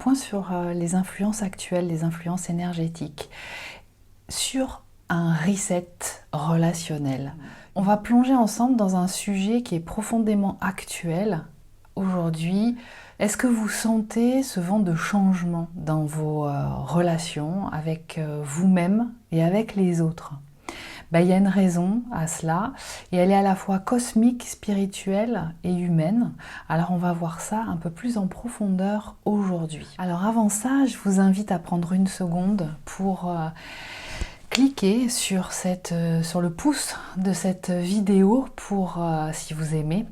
point sur les influences actuelles, les influences énergétiques, sur un reset relationnel. On va plonger ensemble dans un sujet qui est profondément actuel aujourd'hui. Est-ce que vous sentez ce vent de changement dans vos relations avec vous-même et avec les autres? Il y a une raison à cela, et elle est à la fois cosmique, spirituelle et humaine. Alors on va voir ça un peu plus en profondeur aujourd'hui. Alors avant ça, je vous invite à prendre une seconde pour cliquer sur le pouce de cette vidéo pour, si vous aimez,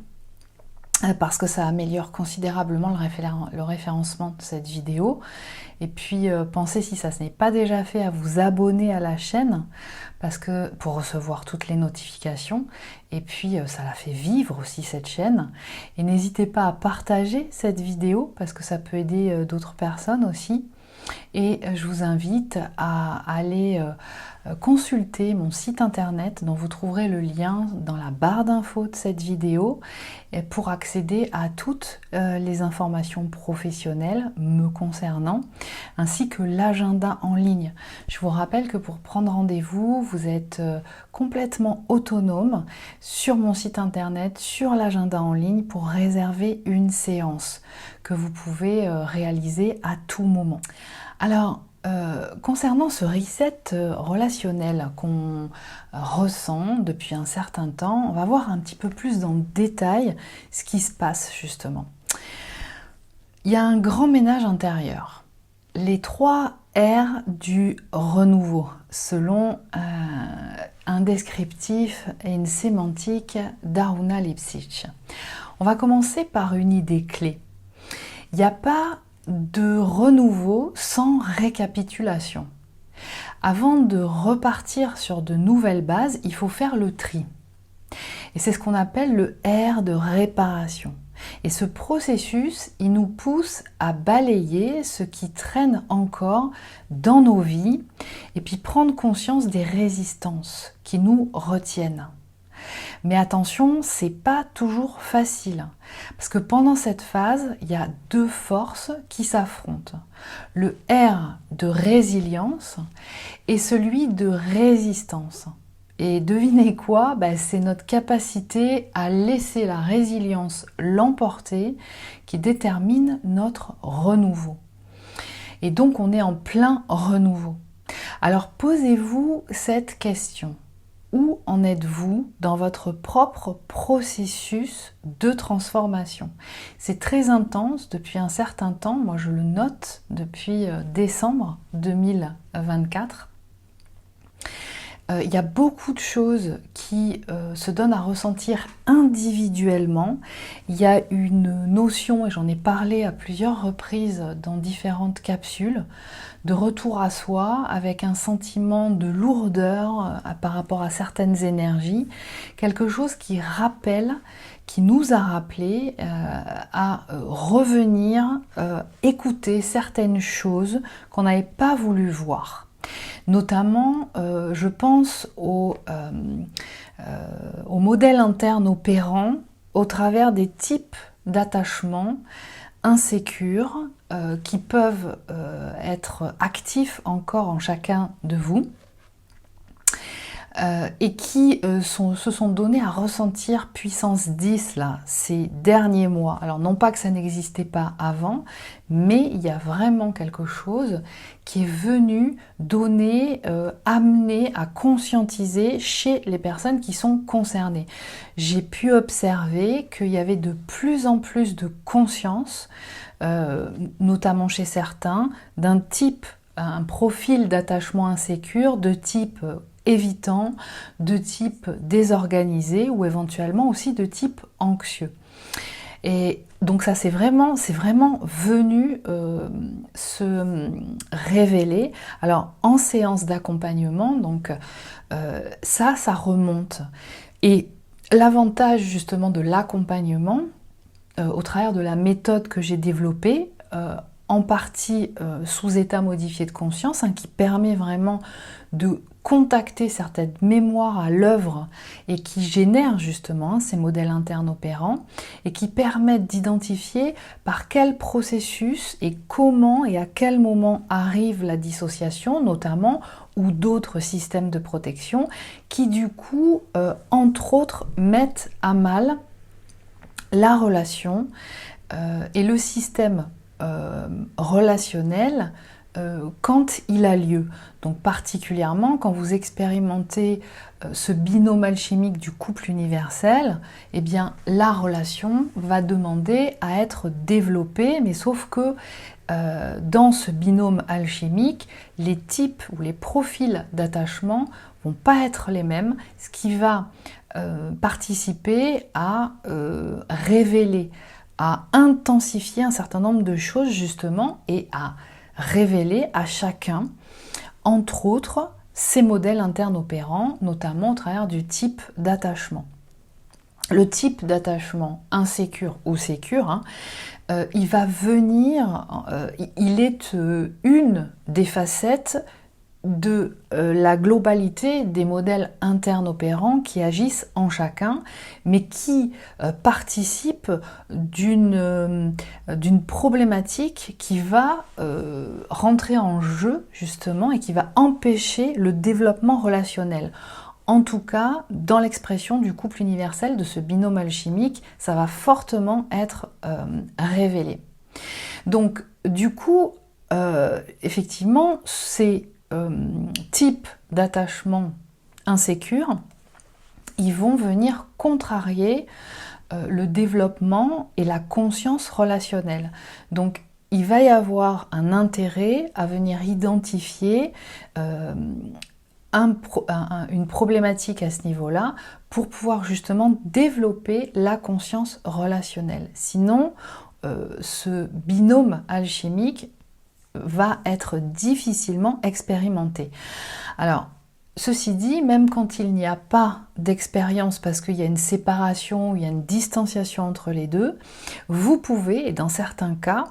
parce que ça améliore considérablement le référencement de cette vidéo. Et puis pensez, si ça n'est pas déjà fait, à vous abonner à la chaîne pour recevoir toutes les notifications. Et puis ça la fait vivre aussi, cette chaîne. Et n'hésitez pas à partager cette vidéo parce que ça peut aider d'autres personnes aussi. Et je vous invite à aller consulter mon site internet dont vous trouverez le lien dans la barre d'infos de cette vidéo pour accéder à toutes les informations professionnelles me concernant, ainsi que l'agenda en ligne. Je vous rappelle que pour prendre rendez-vous, vous êtes complètement autonome sur mon site internet, sur l'agenda en ligne, pour réserver une séance que vous pouvez réaliser à tout moment. Alors, concernant ce reset relationnel qu'on ressent depuis un certain temps, on va voir un petit peu plus dans le détail ce qui se passe justement. Il y a un grand ménage intérieur. Les 3 R du renouveau, selon un descriptif et une sémantique d'Aruna Lipsitch. On va commencer par une idée clé. Il n'y a pas de renouveau sans récapitulation. Avant de repartir sur de nouvelles bases, il faut faire le tri. Et c'est ce qu'on appelle le R de réparation. Et ce processus, il nous pousse à balayer ce qui traîne encore dans nos vies et puis prendre conscience des résistances qui nous retiennent. Mais attention, c'est pas toujours facile, parce que pendant cette phase, il y a 2 forces qui s'affrontent. Le R de résilience et celui de résistance. Et devinez quoi? C'est notre capacité à laisser la résilience l'emporter qui détermine notre renouveau. Et donc on est en plein renouveau. Alors posez-vous cette question. Où en êtes-vous dans votre propre processus de transformation? C'est très intense depuis un certain temps. Moi, je le note depuis décembre 2024. Il y a beaucoup de choses qui se donnent à ressentir individuellement. Il y a une notion, et j'en ai parlé à plusieurs reprises dans différentes capsules, de retour à soi avec un sentiment de lourdeur par rapport à certaines énergies. Quelque chose qui nous a rappelé à revenir écouter certaines choses qu'on n'avait pas voulu voir. Notamment, je pense au modèle interne opérant au travers des types d'attachements insécures qui peuvent être actifs encore en chacun de vous et qui se sont donnés à ressentir puissance 10 là, ces derniers mois. Alors non pas que ça n'existait pas avant, mais il y a vraiment quelque chose qui est venu donner, amener à conscientiser chez les personnes qui sont concernées. J'ai pu observer qu'il y avait de plus en plus de conscience, notamment chez certains, d'un type, un profil d'attachement insécure, de type évitant, de type désorganisé ou éventuellement aussi de type anxieux. Et donc ça c'est vraiment venu se révéler. Alors en séance d'accompagnement, donc ça remonte. Et l'avantage justement de l'accompagnement, au travers de la méthode que j'ai développée, en partie sous état modifié de conscience, qui permet vraiment de contacter certaines mémoires à l'œuvre et qui génèrent justement ces modèles internes opérants et qui permettent d'identifier par quel processus et comment et à quel moment arrive la dissociation notamment ou d'autres systèmes de protection qui du coup, entre autres, mettent à mal la relation et le système relationnel quand il a lieu. Donc particulièrement quand vous expérimentez ce binôme alchimique du couple universel, eh bien la relation va demander à être développée, mais sauf que dans ce binôme alchimique, les types ou les profils d'attachement vont pas être les mêmes, ce qui va participer à révéler, à intensifier un certain nombre de choses justement et à révéler à chacun, entre autres, ces modèles internes opérants, notamment au travers du type d'attachement. Le type d'attachement insécure ou sécure, il va venir, il est une des facettes de la globalité des modèles internes opérants qui agissent en chacun, mais qui participent d'une problématique qui va rentrer en jeu justement et qui va empêcher le développement relationnel. En tout cas, dans l'expression du couple universel, de ce binôme alchimique, ça va fortement être révélé. Donc, du coup, effectivement, ces types d'attachement insécures, ils vont venir contrarier le développement et la conscience relationnelle. Donc, il va y avoir un intérêt à venir identifier une problématique à ce niveau-là pour pouvoir justement développer la conscience relationnelle. Sinon, ce binôme alchimique va être difficilement expérimenté. Alors, ceci dit, même quand il n'y a pas d'expérience parce qu'il y a une séparation, il y a une distanciation entre les deux, vous pouvez, et dans certains cas,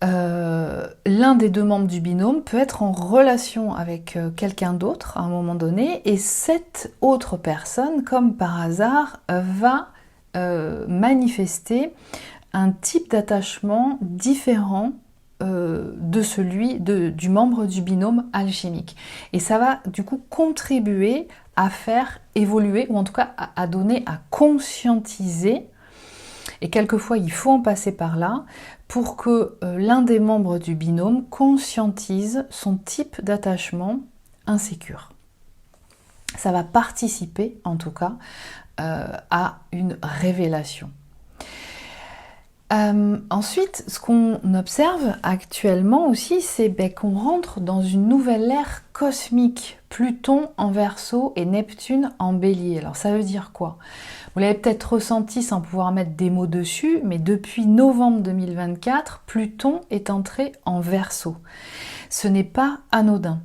l'un des deux membres du binôme peut être en relation avec quelqu'un d'autre à un moment donné et cette autre personne, comme par hasard, va manifester un type d'attachement différent de celui du membre du binôme alchimique. Et ça va du coup contribuer à faire évoluer, ou en tout cas à donner, à conscientiser. Et quelquefois, il faut en passer par là pour que l'un des membres du binôme conscientise son type d'attachement insécure. Ça va participer, en tout cas, à une révélation. Ensuite, ce qu'on observe actuellement aussi, c'est qu'on rentre dans une nouvelle ère cosmique. Pluton en Verseau et Neptune en Bélier. Alors ça veut dire quoi ? Vous l'avez peut-être ressenti sans pouvoir mettre des mots dessus, mais depuis novembre 2024, Pluton est entré en Verseau. Ce n'est pas anodin.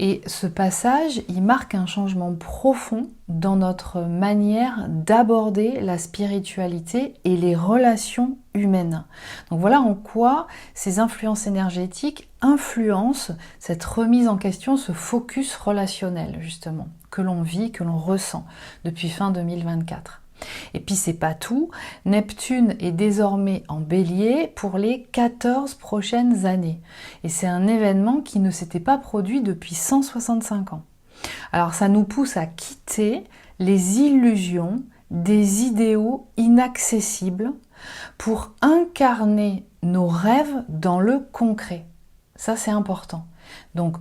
Et ce passage, il marque un changement profond dans notre manière d'aborder la spiritualité et les relations humaines. Donc voilà en quoi ces influences énergétiques influencent cette remise en question, ce focus relationnel justement, que l'on vit, que l'on ressent depuis fin 2024. Et puis c'est pas tout, Neptune est désormais en Bélier pour les 14 prochaines années. Et c'est un événement qui ne s'était pas produit depuis 165 ans. Alors ça nous pousse à quitter les illusions des idéaux inaccessibles pour incarner nos rêves dans le concret. Ça c'est important. Donc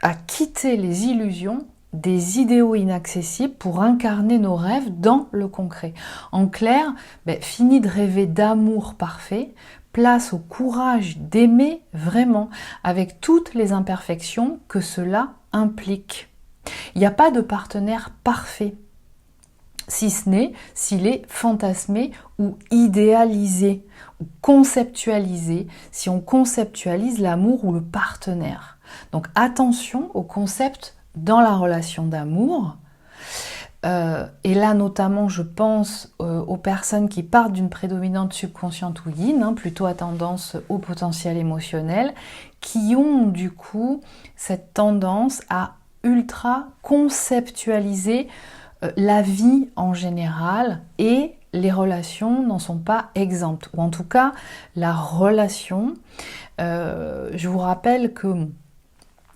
à quitter les illusions des idéaux inaccessibles pour incarner nos rêves dans le concret. En clair, fini de rêver d'amour parfait, place au courage d'aimer vraiment, avec toutes les imperfections que cela implique. Il n'y a pas de partenaire parfait, si ce n'est s'il est fantasmé ou idéalisé, ou conceptualisé, si on conceptualise l'amour ou le partenaire. Donc attention au concept dans la relation d'amour, et là notamment je pense aux personnes qui partent d'une prédominante subconsciente ou yin, plutôt à tendance au potentiel émotionnel, qui ont du coup cette tendance à ultra conceptualiser la vie en général, et les relations n'en sont pas exemptes, ou en tout cas la relation. Je vous rappelle que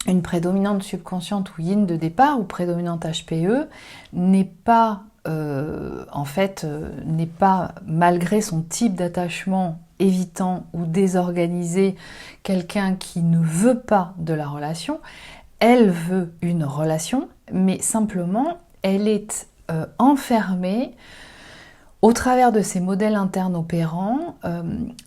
une prédominante subconsciente ou yin de départ, ou prédominante HPE, n'est pas n'est pas, malgré son type d'attachement évitant ou désorganisé, quelqu'un qui ne veut pas de la relation. Elle veut une relation, mais simplement elle est enfermée au travers de ces modèles internes opérants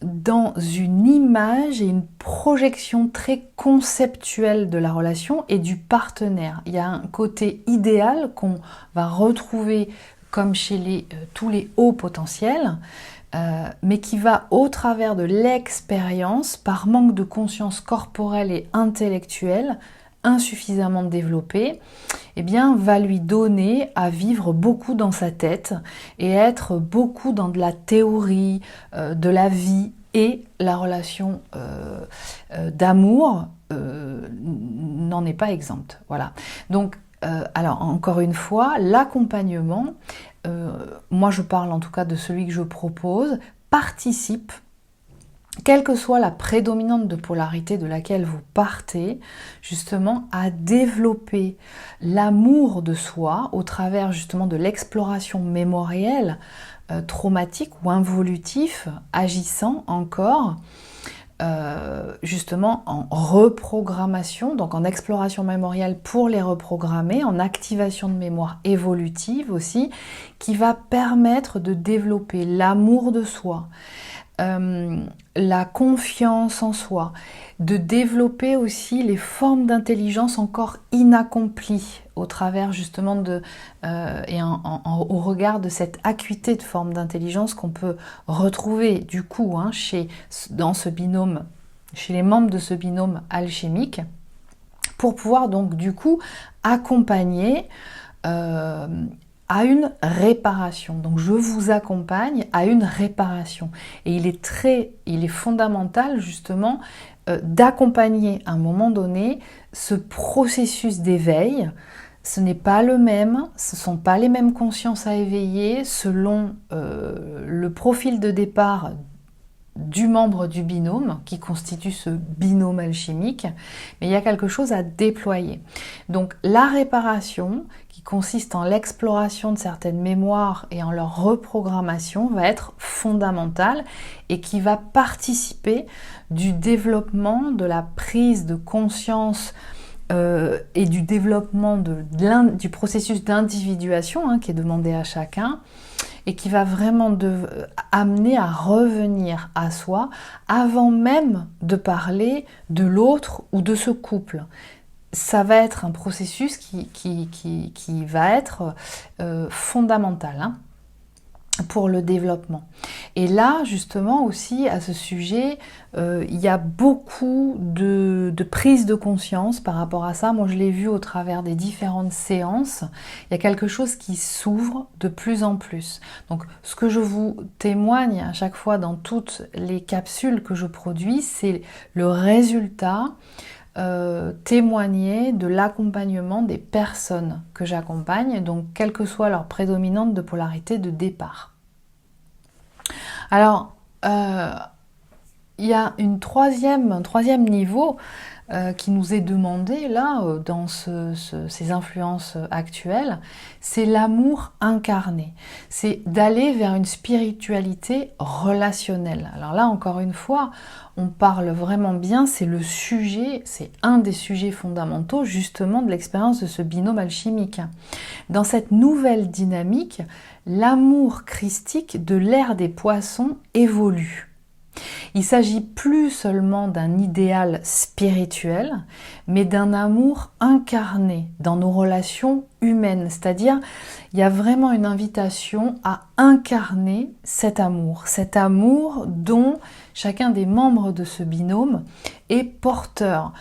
dans une image et une projection très conceptuelle de la relation et du partenaire. Il y a un côté idéal qu'on va retrouver comme chez tous les hauts potentiels, mais qui va au travers de l'expérience, par manque de conscience corporelle et intellectuelle, insuffisamment développée, eh bien, va lui donner à vivre beaucoup dans sa tête et être beaucoup dans de la théorie, de la vie, et la relation d'amour n'en est pas exempte. Voilà. Donc, alors, encore une fois, l'accompagnement, moi je parle en tout cas de celui que je propose, participe, quelle que soit la prédominante de polarité de laquelle vous partez, justement à développer l'amour de soi au travers justement de l'exploration mémorielle, traumatique ou involutif, agissant encore justement en reprogrammation, donc en exploration mémorielle pour les reprogrammer, en activation de mémoire évolutive aussi, qui va permettre de développer l'amour de soi, la confiance en soi, de développer aussi les formes d'intelligence encore inaccomplies au travers justement au regard de cette acuité de forme d'intelligence qu'on peut retrouver du coup dans ce binôme, chez les membres de ce binôme alchimique, pour pouvoir donc du coup accompagner à une réparation. Donc je vous accompagne à une réparation. Et il est fondamental justement d'accompagner à un moment donné ce processus d'éveil. Ce n'est pas le même, ce ne sont pas les mêmes consciences à éveiller selon le profil de départ du membre du binôme qui constitue ce binôme alchimique, mais il y a quelque chose à déployer. Donc la réparation, qui consiste en l'exploration de certaines mémoires et en leur reprogrammation, va être fondamentale et qui va participer du développement de la prise de conscience et du développement du processus d'individuation qui est demandé à chacun, et qui va vraiment amener à revenir à soi avant même de parler de l'autre ou de ce couple. Ça va être un processus qui va être fondamental pour le développement. Et là, justement, aussi, à ce sujet, il y a beaucoup de prise de conscience par rapport à ça. Moi, je l'ai vu au travers des différentes séances. Il y a quelque chose qui s'ouvre de plus en plus. Donc, ce que je vous témoigne à chaque fois dans toutes les capsules que je produis, c'est le résultat témoigner de l'accompagnement des personnes que j'accompagne, donc quelle que soit leur prédominante de polarité de départ. Alors, il y a un troisième niveau qui nous est demandé là dans ces influences actuelles, c'est l'amour incarné. C'est d'aller vers une spiritualité relationnelle. Alors là, encore une fois, on parle vraiment bien, c'est un des sujets fondamentaux justement de l'expérience de ce binôme alchimique. Dans cette nouvelle dynamique, l'amour christique de l'ère des poissons évolue. Il ne s'agit plus seulement d'un idéal spirituel, mais d'un amour incarné dans nos relations humaines. C'est-à-dire, il y a vraiment une invitation à incarner cet amour dont chacun des membres de ce binôme est porteur.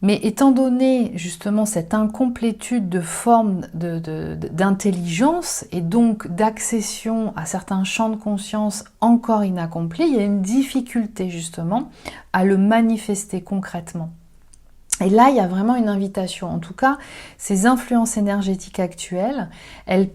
Mais étant donné justement cette incomplétude de forme d'intelligence et donc d'accession à certains champs de conscience encore inaccomplis, il y a une difficulté justement à le manifester concrètement. Et là, il y a vraiment une invitation. En tout cas, ces influences énergétiques actuelles, elles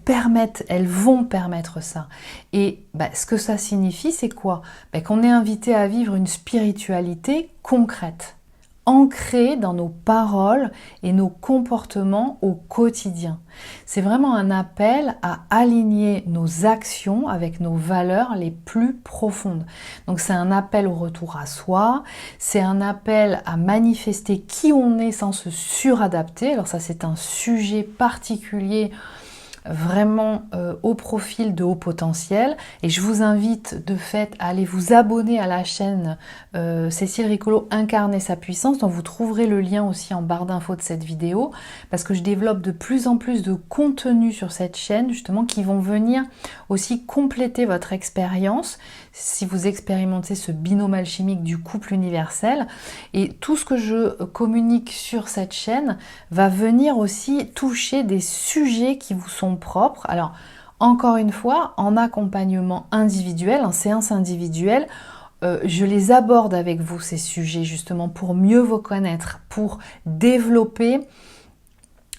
vont permettre ça. Et ce que ça signifie, c'est quoi? Qu'on est invité à vivre une spiritualité concrète, ancrée dans nos paroles et nos comportements au quotidien. C'est vraiment un appel à aligner nos actions avec nos valeurs les plus profondes. Donc c'est un appel au retour à soi, c'est un appel à manifester qui on est sans se suradapter. Alors ça, c'est un sujet particulier vraiment au profil de haut potentiel, et je vous invite de fait à aller vous abonner à la chaîne Cécile Ricolo Incarner sa puissance, dont vous trouverez le lien aussi en barre d'infos de cette vidéo, parce que je développe de plus en plus de contenu sur cette chaîne justement qui vont venir aussi compléter votre expérience si vous expérimentez ce binôme alchimique du couple universel. Et tout ce que je communique sur cette chaîne va venir aussi toucher des sujets qui vous sont propres. Alors, encore une fois, en accompagnement individuel, en séance individuelle, je les aborde avec vous, ces sujets, justement, pour mieux vous connaître, pour développer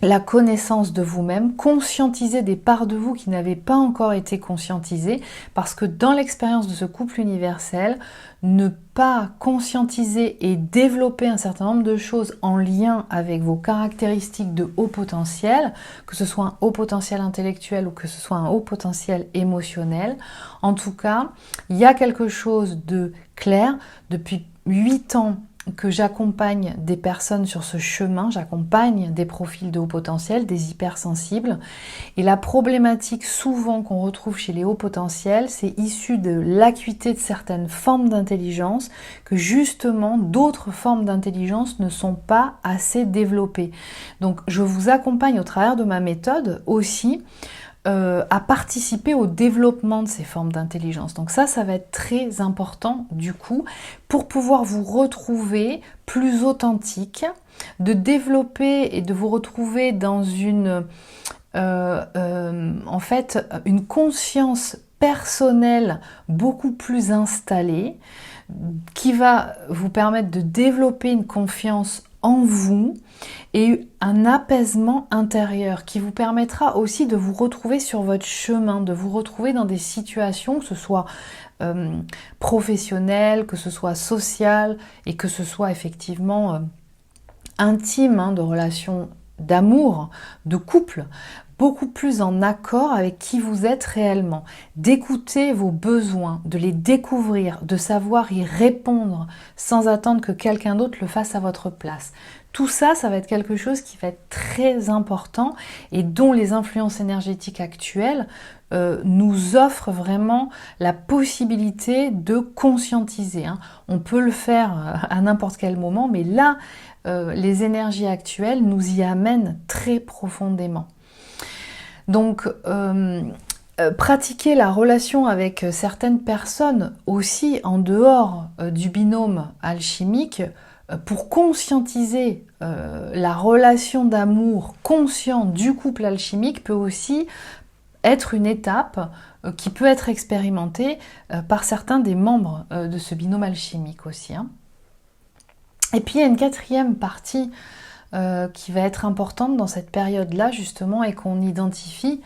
la connaissance de vous-même, conscientiser des parts de vous qui n'avaient pas encore été conscientisées, parce que dans l'expérience de ce couple universel, ne pas conscientiser et développer un certain nombre de choses en lien avec vos caractéristiques de haut potentiel, que ce soit un haut potentiel intellectuel ou que ce soit un haut potentiel émotionnel, en tout cas, il y a quelque chose de clair. Depuis 8 ans que j'accompagne des personnes sur ce chemin, j'accompagne des profils de haut potentiel, des hypersensibles, et la problématique souvent qu'on retrouve chez les hauts potentiels, c'est issu de l'acuité de certaines formes d'intelligence, que justement d'autres formes d'intelligence ne sont pas assez développées. Donc je vous accompagne au travers de ma méthode aussi à participer au développement de ces formes d'intelligence. Donc ça va être très important du coup pour pouvoir vous retrouver plus authentique, de développer et de vous retrouver dans une en fait une conscience personnelle beaucoup plus installée, qui va vous permettre de développer une confiance en vous et un apaisement intérieur qui vous permettra aussi de vous retrouver sur votre chemin, de vous retrouver dans des situations, que ce soit professionnelles, que ce soit sociales et que ce soit effectivement intime, de relations d'amour, de couple, beaucoup plus en accord avec qui vous êtes réellement, d'écouter vos besoins, de les découvrir, de savoir y répondre sans attendre que quelqu'un d'autre le fasse à votre place. Tout ça, ça va être quelque chose qui va être très important et dont les influences énergétiques actuelles nous offrent vraiment la possibilité de conscientiser. On peut le faire à n'importe quel moment, mais là, les énergies actuelles nous y amènent très profondément. Donc, pratiquer la relation avec certaines personnes aussi en dehors du binôme alchimique pour conscientiser la relation d'amour conscient du couple alchimique peut aussi être une étape qui peut être expérimentée par certains des membres de ce binôme alchimique aussi. Et puis il y a une quatrième partie qui va être importante dans cette période-là justement et qu'on identifie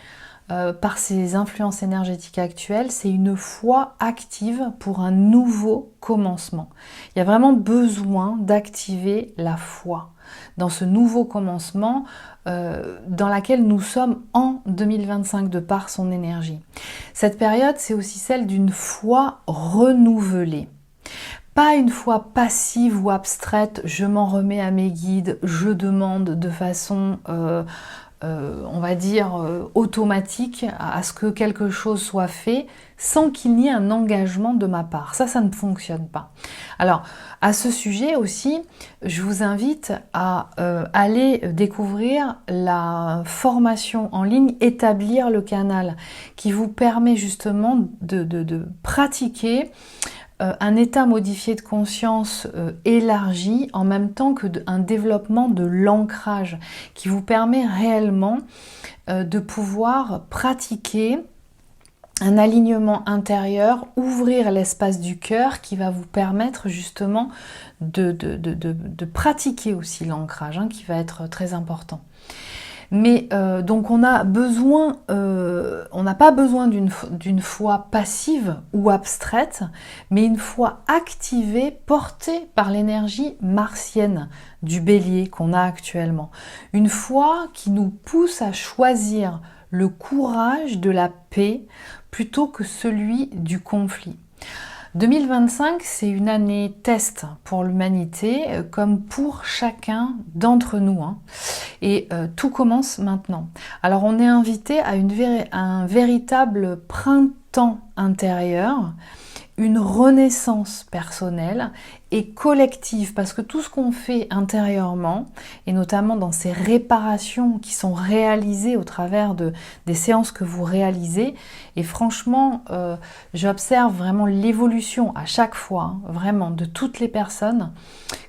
par ces influences énergétiques actuelles, c'est une foi active pour un nouveau commencement. Il y a vraiment besoin d'activer la foi dans ce nouveau commencement dans laquelle nous sommes en 2025 de par son énergie. Cette période, c'est aussi celle d'une foi renouvelée. Pas une foi passive ou abstraite, je m'en remets à mes guides, je demande de façon, on va dire, automatique à ce que quelque chose soit fait sans qu'il n'y ait un engagement de ma part. Ça ne fonctionne pas. Alors, à ce sujet aussi, je vous invite à aller découvrir la formation en ligne Établir le canal, qui vous permet justement de pratiquer un état modifié de conscience élargi en même temps qu'un développement de l'ancrage qui vous permet réellement de pouvoir pratiquer un alignement intérieur, ouvrir l'espace du cœur qui va vous permettre justement de pratiquer aussi l'ancrage, qui va être très important. Mais donc on n'a pas besoin d'une foi passive ou abstraite, mais une foi activée, portée par l'énergie martienne du bélier qu'on a actuellement. Une foi qui nous pousse à choisir le courage de la paix plutôt que celui du conflit. 2025, c'est une année test pour l'humanité, comme pour chacun d'entre nous. Et tout commence maintenant. Alors on est invité à un véritable printemps intérieur, une renaissance personnelle et collective, parce que tout ce qu'on fait intérieurement, et notamment dans ces réparations qui sont réalisées au travers des séances que vous réalisez, et franchement, j'observe vraiment l'évolution à chaque fois, vraiment, de toutes les personnes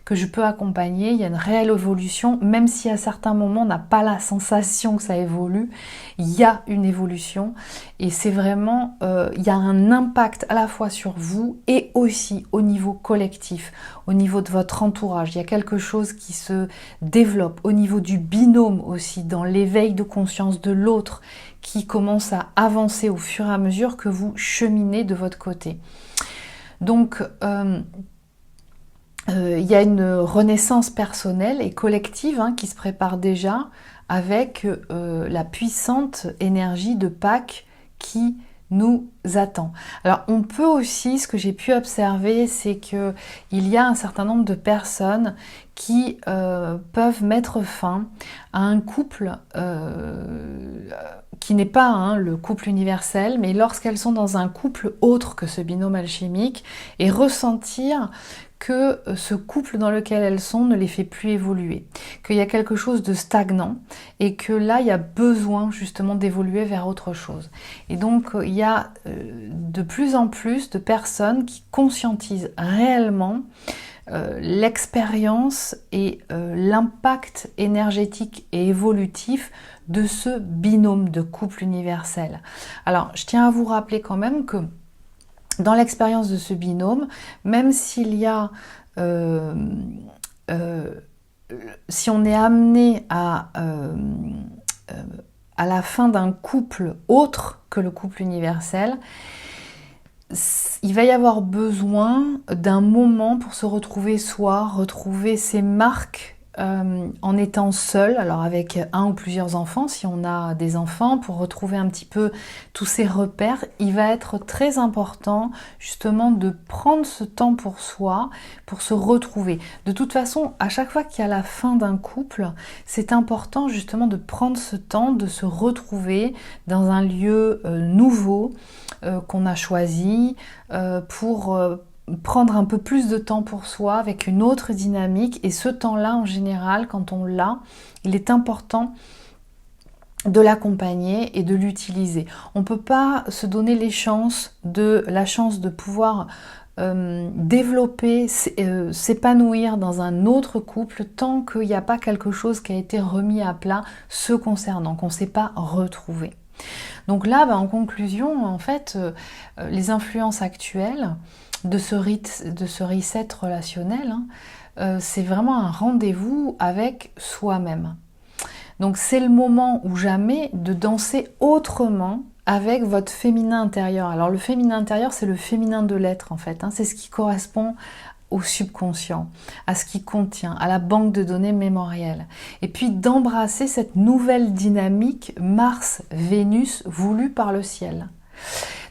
que je peux accompagner. Il y a une réelle évolution, même si à certains moments on n'a pas la sensation que ça évolue, il y a une évolution, et c'est vraiment, il y a un impact à la fois sur vous et aussi au niveau collectif, au niveau de votre entourage. Il y a quelque chose qui se développe au niveau du binôme aussi, dans l'éveil de conscience de l'autre, qui commence à avancer au fur et à mesure que vous cheminez de votre côté. Donc, il y a une renaissance personnelle et collective qui se prépare déjà avec la puissante énergie de Pâques qui nous attend. Alors on peut aussi, ce que j'ai pu observer, c'est que il y a un certain nombre de personnes qui peuvent mettre fin à un couple qui n'est pas le couple universel, mais lorsqu'elles sont dans un couple autre que ce binôme alchimique, et ressentir que ce couple dans lequel elles sont ne les fait plus évoluer, qu'il y a quelque chose de stagnant et que là il y a besoin justement d'évoluer vers autre chose. Et donc il y a de plus en plus de personnes qui conscientisent réellement l'expérience et l'impact énergétique et évolutif de ce binôme de couple universel. Alors je tiens à vous rappeler quand même que dans l'expérience de ce binôme, même s'il y a, si on est amené à la fin d'un couple autre que le couple universel, il va y avoir besoin d'un moment pour se retrouver soi, retrouver ses marques en étant seul, alors avec un ou plusieurs enfants, si on a des enfants, pour retrouver un petit peu tous ces repères. Il va être très important justement de prendre ce temps pour soi, pour se retrouver. De toute façon, à chaque fois qu'il y a la fin d'un couple, c'est important justement de prendre ce temps, de se retrouver dans un lieu nouveau qu'on a choisi pour prendre un peu plus de temps pour soi avec une autre dynamique. Et ce temps-là, en général, quand on l'a, il est important de l'accompagner et de l'utiliser. On ne peut pas se donner la chance de pouvoir développer, s'épanouir dans un autre couple tant qu'il n'y a pas quelque chose qui a été remis à plat se concernant, qu'on ne s'est pas retrouvé. Donc là, en conclusion, en fait, les influences actuelles de ce reset relationnel, c'est vraiment un rendez-vous avec soi-même. Donc c'est le moment ou jamais de danser autrement avec votre féminin intérieur. Alors le féminin intérieur, c'est le féminin de l'être en fait, c'est ce qui correspond au subconscient, à ce qui contient, à la banque de données mémorielle. Et puis d'embrasser cette nouvelle dynamique Mars-Vénus voulue par le ciel.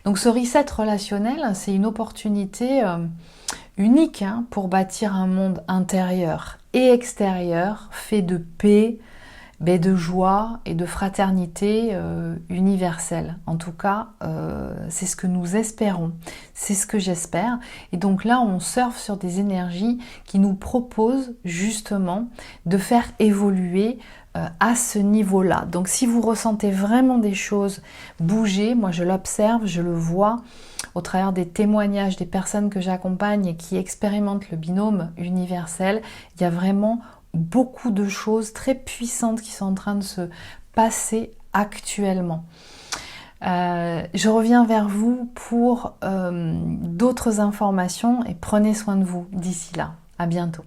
Donc ce reset relationnel, c'est une opportunité unique pour bâtir un monde intérieur et extérieur fait de paix, de joie et de fraternité universelle. En tout cas, c'est ce que nous espérons, c'est ce que j'espère. Et donc là, on surfe sur des énergies qui nous proposent justement de faire évoluer à ce niveau-là. Donc si vous ressentez vraiment des choses bouger, moi je l'observe, je le vois au travers des témoignages des personnes que j'accompagne et qui expérimentent le binôme universel, il y a vraiment beaucoup de choses très puissantes qui sont en train de se passer actuellement. Je reviens vers vous pour d'autres informations et prenez soin de vous d'ici là. À bientôt.